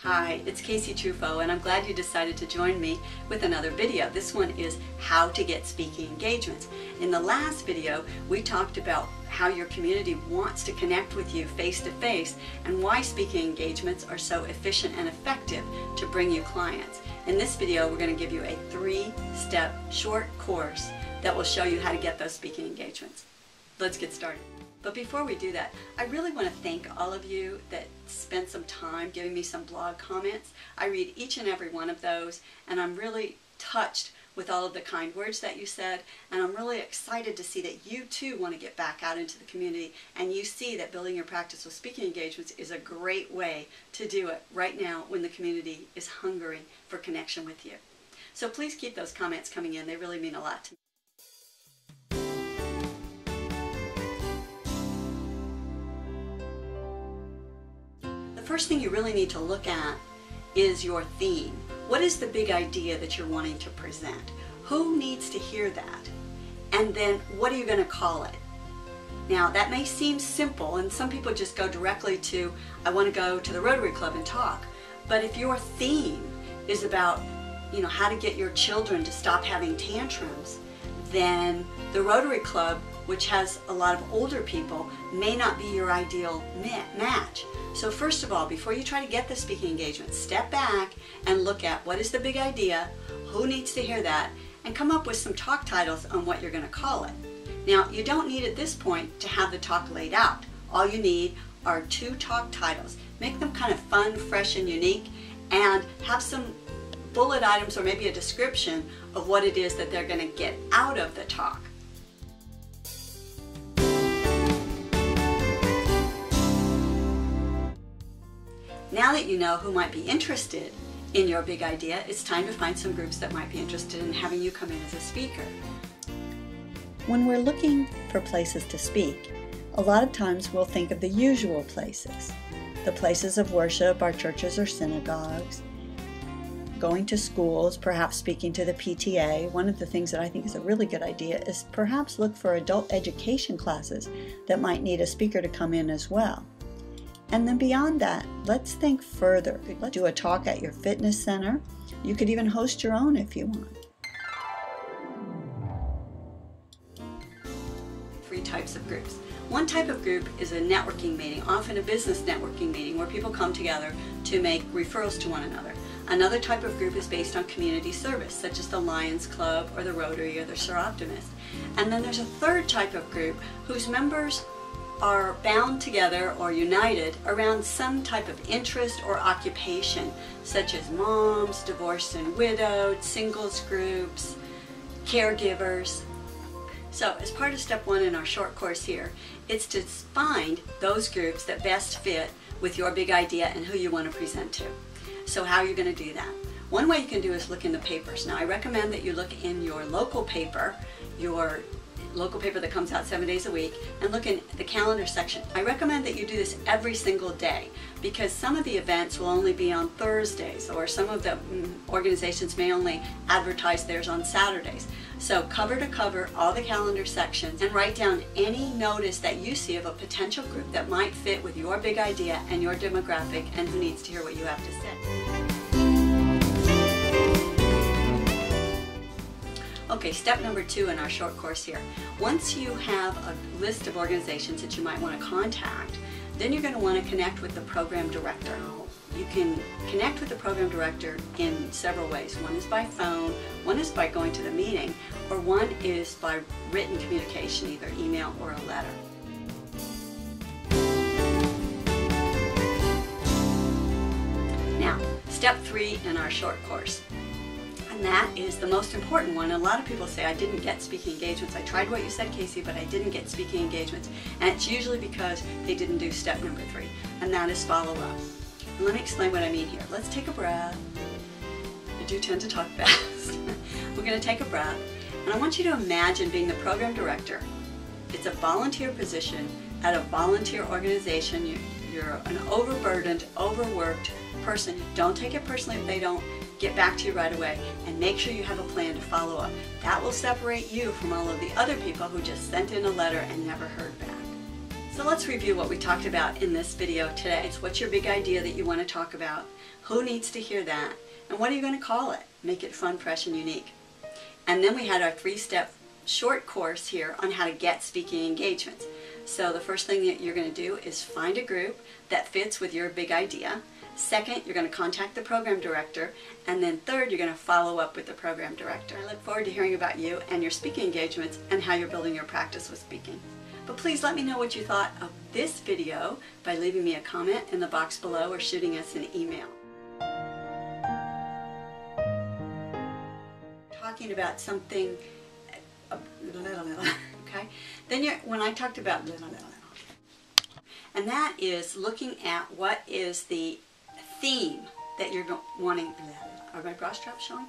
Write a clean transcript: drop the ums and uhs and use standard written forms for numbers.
Hi, it's Casey Truffo, and I'm glad you decided to join me with another video. This one is how to get speaking engagements. In the last video, we talked about how your community wants to connect with you face to face and why speaking engagements are so efficient and effective to bring you clients. In this video, we're going to give you a 3-step short course that will show you how to get those speaking engagements. Let's get started. But before we do that, I really want to thank all of you that spent some time giving me some blog comments. I read each and every one of those, and I'm really touched with all of the kind words that you said, and I'm really excited to see that you too want to get back out into the community, and you see that building your practice with speaking engagements is a great way to do it right now when the community is hungering for connection with you. So please keep those comments coming in. They really mean a lot to me. The first thing you really need to look at is your theme. What is the big idea that you're wanting to present? Who needs to hear that? And then what are you going to call it? Now that may seem simple, and some people just go directly to, I want to go to the Rotary Club and talk. But if your theme is about, how to get your children to stop having tantrums, then the Rotary Club, which has a lot of older people, may not be your ideal match. So first of all, before you try to get the speaking engagement, step back and look at what is the big idea, who needs to hear that, and come up with some talk titles on what you're going to call it. Now, you don't need at this point to have the talk laid out. All you need are 2 talk titles. Make them kind of fun, fresh, and unique, and have some bullet items or maybe a description of what it is that they're going to get out of the talk. Now that you know who might be interested in your big idea, it's time to find some groups that might be interested in having you come in as a speaker. When we're looking for places to speak, a lot of times we'll think of the usual places. The places of worship, our churches or synagogues, going to schools, perhaps speaking to the PTA. One of the things that I think is a really good idea is perhaps look for adult education classes that might need a speaker to come in as well. And then beyond that, let's think further. Let's do a talk at your fitness center. You could even host your own if you want. 3 types of groups. One type of group is a networking meeting, often a business networking meeting where people come together to make referrals to one another. Another type of group is based on community service, such as the Lions Club or the Rotary or the Sir Optimist. And then there's a third type of group whose members are bound together or united around some type of interest or occupation, such as moms, divorced and widowed, singles groups, caregivers. So as part of step 1 in our short course here, it's to find those groups that best fit with your big idea and who you want to present to. So how are you going to do that? One way you can do is look in the papers. Now I recommend that you look in your local paper, that comes out 7 days a week, and look in the calendar section. I recommend that you do this every single day because some of the events will only be on Thursdays, or some of the organizations may only advertise theirs on Saturdays. So cover to cover all the calendar sections and write down any notice that you see of a potential group that might fit with your big idea and your demographic and who needs to hear what you have to say. Okay, step number 2 in our short course here. Once you have a list of organizations that you might want to contact, then you're going to want to connect with the program director. You can connect with the program director in several ways. One is by phone, one is by going to the meeting, or one is by written communication, either email or a letter. Now, step 3 in our short course. And that is the most important one. A lot of people say, I didn't get speaking engagements. I tried what you said, Casey, but I didn't get speaking engagements. And it's usually because they didn't do step number 3, and that is follow up. And let me explain what I mean here. Let's take a breath. I do tend to talk fast. We're going to take a breath, and I want you to imagine being the program director. It's a volunteer position at a volunteer organization. You're an overburdened, overworked person. Don't take it personally if they don't get back to you right away, and make sure you have a plan to follow up. That will separate you from all of the other people who just sent in a letter and never heard back. So let's review what we talked about in this video today. It's what's your big idea that you want to talk about? Who needs to hear that? And what are you going to call it? Make it fun, fresh, and unique. And then we had our 3-step short course here on how to get speaking engagements. So the first thing that you're going to do is find a group that fits with your big idea. Second, you're going to contact the program director. And then third, you're going to follow up with the program director. I look forward to hearing about you and your speaking engagements and how you're building your practice with speaking. But please let me know what you thought of this video by leaving me a comment in the box below or shooting us an email. Talking about something, okay? Then when I talked about, and that is looking at what is the theme that you're wanting. Are my brush drops showing?